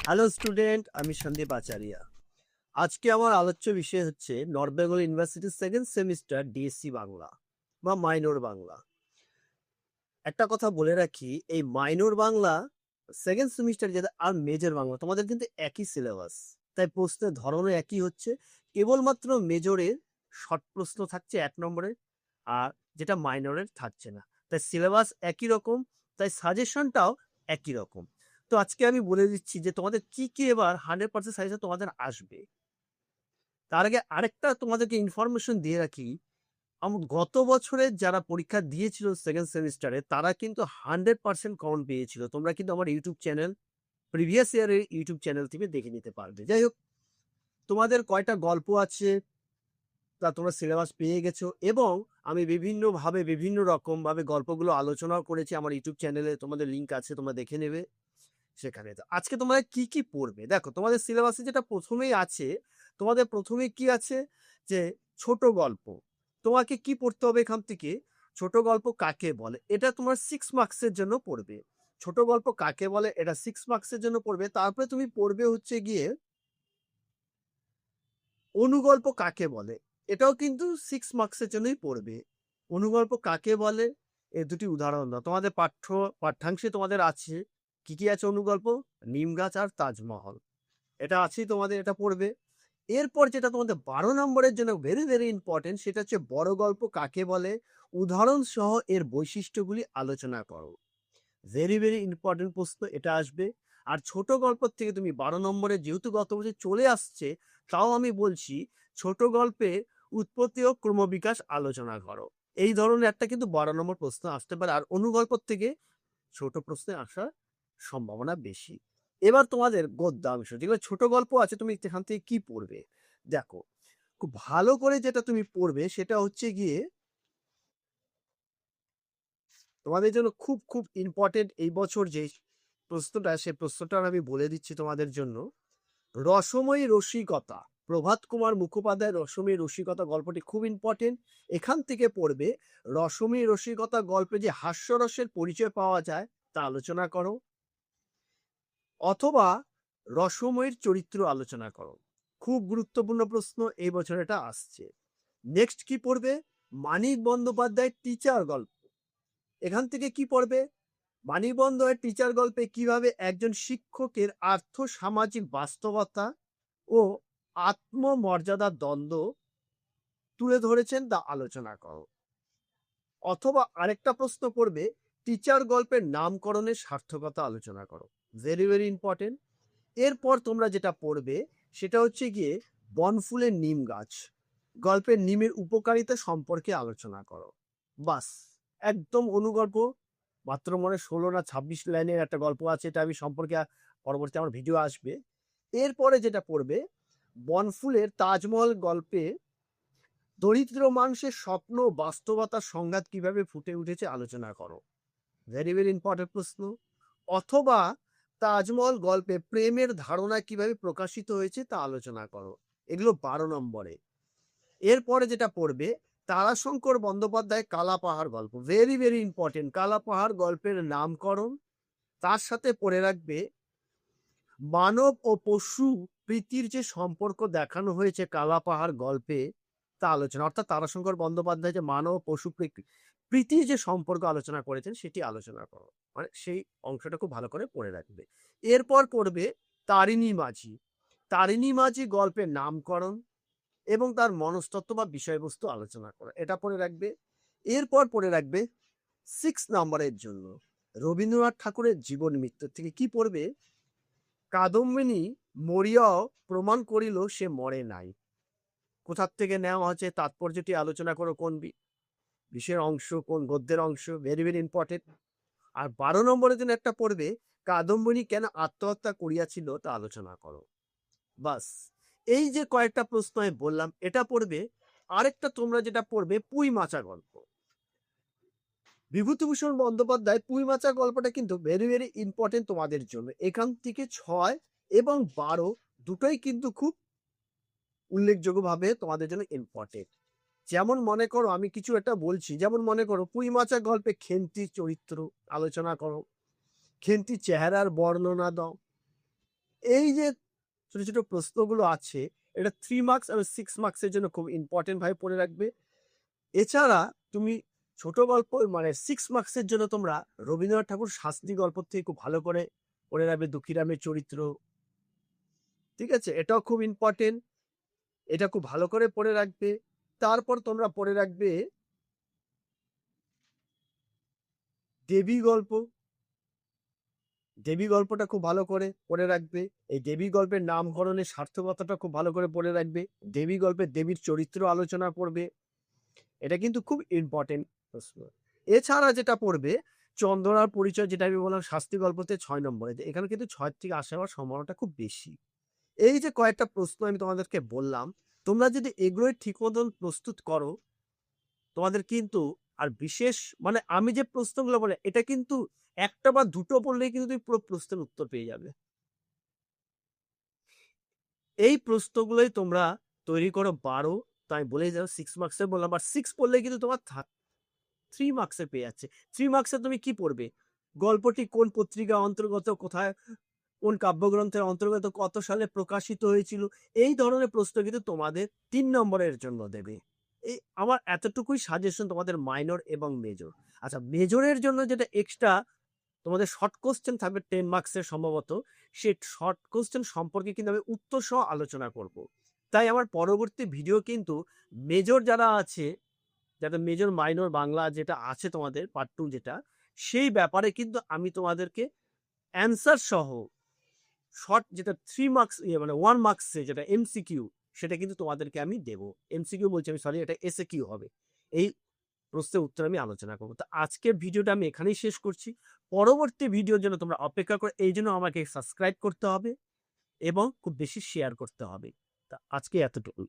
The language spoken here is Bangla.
হ্যালো স্টুডেন্ট, আমি সন্দীপ আচারিয়া। আজকে আমার আলোচ্য বিষয় হচ্ছে নর্থ বেঙ্গল ইউনিভার্সিটির সেকেন্ড সেমিস্টার ডিএসসি বাংলা বা মাইনর বাংলা। একটা কথা বলে রাখি, এই মাইনর বাংলা সেকেন্ড সেমিস্টার যেটা আর মেজর বাংলা তোমাদের কিন্তু একই সিলেবাস, তাই প্রশ্নের ধরনও একই হচ্ছে। কেবলমাত্র মেজরের শর্ট প্রশ্ন থাকছে 1 নম্বরের, আর যেটা মাইনরের থাকছে না। তাই সিলেবাস একই রকম, তাই সাজেশনটাও একই রকম। তো আজকে আমি বলে দিচ্ছি যে তোমাদের কি কি এবার 100% সাজেশন তোমাদের আসবে। তার আগে আরেকটা তোমাদেরকে ইনফরমেশন দিয়ে রাখি, গত বছরের যারা পরীক্ষা দিয়েছিল সেকেন্ড সেমিস্টারে তারা কিন্তু 100% কমন পেয়েছিল। তোমরা কিন্তু আমার ইউটিউব চ্যানেল, প্রিভিয়াস ইয়ারের ইউটিউব চ্যানেল থেকে দেখে নিতে পারবে। যাই হোক, তোমাদের কয়টা গল্প আছে তা তোমরা সিলেবাস পেয়ে গেছো, এবং আমি বিভিন্নভাবে বিভিন্ন রকমভাবে গল্পগুলো আলোচনাও করেছি আমার ইউটিউব চ্যানেলে, তোমাদের লিঙ্ক আছে, তোমরা দেখে নেবে সেখানে। তো আজকে তোমরা কি কি পড়বে দেখো, তোমাদের সিলেবাসে যেটা প্রথমেই আছে, তোমাদের প্রথমে কি আছে যে ছোট গল্প। তোমাকে কি পড়তে হবে এখান থেকে? ছোট গল্প কাকে বলে, এটা তোমার 6 মার্কসের জন্য পড়বে। ছোট গল্প কাকে বলে এটা 6 মার্কসের জন্য পড়বে। তারপরে তুমি পড়বে হচ্ছে গিয়ে অনুগল্প কাকে বলে, এটাও কিন্তু 6 মার্কসের জন্যই পড়বে। অনুগল্প কাকে বলে এর দুটি উদাহরণ দাও। তোমাদের পাঠ্যাংশে তোমাদের আছে কি কি আছে অনুগল্প, নিম গাছ আর তাজমহল, এটা আছেই তোমাদের, এটা পড়বে। এরপর যেটা তোমাদের 12 নম্বরের জন্য ভেরি ভেরি ইম্পর্টেন্ট, সেটা হচ্ছে বড় গল্প কাকে বলে, উদাহরণ সহ এর বৈশিষ্ট্যগুলি আলোচনা করো। ভেরি ভেরি ইম্পর্টেন্ট প্রশ্ন এটা আসবে। আর ছোট গল্প থেকে তুমি 12 নম্বরে, যেহেতু গত বছর চলে আসছে, তাও আমি বলছি ছোট গল্পে উৎপত্তি ও ক্রমবিকাশ আলোচনা করো। এই ধরনের একটা কিন্তু 12 নম্বর প্রশ্ন আসতে পারে, আর অনুগল্প থেকে ছোট প্রশ্নে আসার সম্ভাবনা বেশি। এবার তোমাদের গদ্যাংশ, যেগুলো ছোট গল্প আছে, তুমি এখান থেকে কি পড়বে দেখো। খুব ভালো করে যেটা তুমি পড়বে সেটা হচ্ছে গিয়ে তোমাদের জন্য খুব খুব ইম্পর্টেন্ট এই বছর যে প্রশ্নটা, সে প্রশ্নটা আমি বলে দিচ্ছি তোমাদের জন্য। রসময়ী রসিকতা, প্রভাত কুমার মুখোপাধ্যায়ের রসময়ী রসিকতা গল্পটি খুব ইম্পর্টেন্ট। এখান থেকে পড়বে রসময়ী রসিকতা গল্পে যে হাস্যরসের পরিচয় পাওয়া যায় তা আলোচনা করো, অথবা রসময়ীর চরিত্র আলোচনা করো। খুব গুরুত্বপূর্ণ প্রশ্ন, এই বছর এটা আসছে। নেক্সট কি পড়বে? মানিক বন্দ্যোপাধ্যায়ের টিচার গল্প। এখান থেকে কি পড়বে? মানিক বন্দ্যোপাধ্যায়ের টিচার গল্পে কিভাবে একজন শিক্ষকের আর্থ সামাজিক বাস্তবতা ও আত্মমর্যাদার দ্বন্দ্ব তুলে ধরেছেন তা আলোচনা করো। অথবা আরেকটা প্রশ্ন পড়বে, টিচার গল্পের নামকরণের সার্থকতা আলোচনা করো। Very very important. এরপর তোমরা যেটা পড়বে সেটা হচ্ছে গিয়ে বনফুলের নিম গাছ গল্পের নিমের উপকারিতা সম্পর্কে আলোচনা করো। বাস, একদম অনুগল্প। মাত্র মনে 16 না 26 লাইনের একটা গল্প আছে, এটা আমি সম্পর্কে পরবর্তী আমার ভিডিও আসবে। এরপরে যেটা পড়বে, বনফুলের তাজমহল গল্পে দরিদ্র মানুষের স্বপ্ন বাস্তবতার সংঘাত কিভাবে ফুটে উঠেছে আলোচনা করো। ভেরি ভেরি ইম্পর্টেন্ট প্রশ্ন। অথবা তাজমহল গল্পে প্রেমের ধারণা কিভাবে প্রকাশিত হয়েছে তা আলোচনা করো। এগুলো 12 নম্বরে। এরপরে যেটা পড়বে, তারাশঙ্কর বন্দ্যোপাধ্যায় কালা পাহাড় গল্প। ভেরি ভেরি ইম্পর্টেন্ট, কালা পাহাড় গল্পের নামকরণ। তার সাথে পড়ে রাখবে মানব ও পশু প্রীতির যে সম্পর্ক দেখানো হয়েছে কালা পাহাড় গল্পে তা আলোচনা, অর্থাৎ তারাশঙ্কর বন্দ্যোপাধ্যায় যে মানব ও পশু প্রীতির যে সম্পর্ক আলোচনা করেছেন সেটি আলোচনা করো। মানে সেই অংশটা খুব ভালো করে পড়ে রাখবে। এরপর পড়বে তারিণী মাঝি। তারিণী মাঝি গল্পের নামকরণ এবং তার মনস্তত্ত্ব বা বিষয়বস্তু আলোচনা করা, এটা পড়ে রাখবে। এরপর পড়ে রাখবে 6 নম্বরের জন্য রবীন্দ্রনাথ ঠাকুরের জীবন মৃত্যু থেকে কি পড়বে, কাদম্বিনী মরিয়াও প্রমাণ করিল সে মরে নাই। কোথার থেকে নেওয়া হচ্ছে তাৎপর্যটি আলোচনা করো, কোন বিষয়ের অংশ, কোন গদ্যের অংশ। Very very important. আর 12 নম্বরের জন্য একটা পড়বে, কাদম্বিনী কেন আত্মহত্যা করিয়াছিল তা আলোচনা করো। বাস, এই যে কয়েকটা প্রশ্ন আমি বললাম এটা পড়বে। আরেকটা তোমরা যেটা পড়বে, পুঁই মাচা গল্প। বিভূতিভূষণ বন্দ্যোপাধ্যায় পুঁই মাচা গল্পটা কিন্তু ভেরি ভেরি ইম্পর্টেন্ট তোমাদের জন্য। এখান থেকে 6 এবং 12 দুটোই কিন্তু খুব উল্লেখযোগ্যভাবে তোমাদের জন্য ইম্পর্টেন্ট। যেমন মনে করো আমি কিছু একটা বলছি, যেমন মনে করো পুঁই মাচা গল্পে খেন্তির চরিত্র আলোচনা করো, খেন্তির চেহারার বর্ণনা দাও। এই যে ছোট ছোট প্রশ্নগুলো আছে, এটা 3 মার্কস আর 6 মার্কসের জন্য খুব ইম্পর্টেন্ট ভাবে পড়ে রাখবে। এছাড়া তুমি ছোট গল্প মানে 6 মার্কসের জন্য তোমরা রবীন্দ্রনাথ ঠাকুর শাস্তি গল্প থেকে খুব ভালো করে পড়ে রাখবে দুঃখীরামের চরিত্র। ঠিক আছে? এটাও খুব ইম্পর্টেন্ট। এটা খুব ভালো করে পড়ে রাখবে। তারপর তোমরা পড়ে রাখবে দেবী গল্প। দেবী গল্পটা খুব ভালো করে পড়ে রাখবে। এই দেবী গল্পের নামকরণের সার্থকতাটা খুব ভালো করে পড়ে রাখবে। দেবী গল্পে দেবীর চরিত্র আলোচনা করবে। এটা কিন্তু খুব ইম্পর্টেন্ট প্রশ্ন। এছাড়া যেটা পড়বে চন্দনার পরিচয়, যেটা আমি বললাম শাস্তি গল্পতে 6 নম্বরে। এখানে কিন্তু 6 থেকে আসার সম্ভাবনাটা খুব বেশি। এই যে কয়েকটা প্রশ্ন আমি তোমাদেরকে বললাম, তোমরা যদি এগুলোই ঠিক মতন প্রস্তুত করো, তোমাদের কিন্তু আর বিশেষ মানে আমি যে প্রশ্নগুলো বলে এটা কিন্তু একটা বা দুটো পড়লেই কিন্তু তুমি পুরো প্রশ্নের উত্তর পেয়ে যাবে। এই প্রশ্নগুলোই তোমরা তৈরি করো 12। তো আমি বলেই যাও 6 মার্কসের বললাম, আর 6 পড়লে কিন্তু তোমার 3 মার্কসে পেয়ে যাচ্ছে। 3 মার্কসে তুমি কি পড়বে? গল্পটি কোন পত্রিকা অন্তর্গত, কোথায় কোন কাব্যগ্রন্থের অন্তর্গত, কত সালে প্রকাশিত হয়েছিল, এই ধরনের প্রশ্ন কিন্তু তোমাদের 3 নম্বরের জন্য দেবে। এই আমার এতটুকুই সাজেশন তোমাদের মাইনর এবং মেজর। আচ্ছা, মেজরের জন্য যেটা এক্সট্রা তোমাদের শর্ট কোশ্চেন থাকবে 10 মার্কসের সম্ভবত, সেই শর্ট কোশ্চেন সম্পর্কে কিন্তু আমি উত্তর সহ আলোচনা করব। তাই আমার পরবর্তী ভিডিও কিন্তু মেজর যারা আছে, যাদের মেজর মাইনর বাংলা যেটা আছে তোমাদের পার্ট 2 যেটা, সেই ব্যাপারে কিন্তু আমি তোমাদেরকে অ্যান্সার সহ শর্ট যেটা 3 মার্কস মানে 1 মার্কসে যেটা এমসিকিউ, সেটা কিন্তু তোমাদেরকে আমি দেব। এমসিকিউ বলছি আমি, সরি, এটা এসএ কিউ হবে। এই প্রশ্নের উত্তর আমি আলোচনা করবো। তো আজকের ভিডিওটা আমি এখানেই শেষ করছি। পরবর্তী ভিডিওর জন্য তোমরা অপেক্ষা করে, এই জন্য আমাকে সাবস্ক্রাইব করতে হবে এবং খুব বেশি শেয়ার করতে হবে। তা আজকে এতটুকু।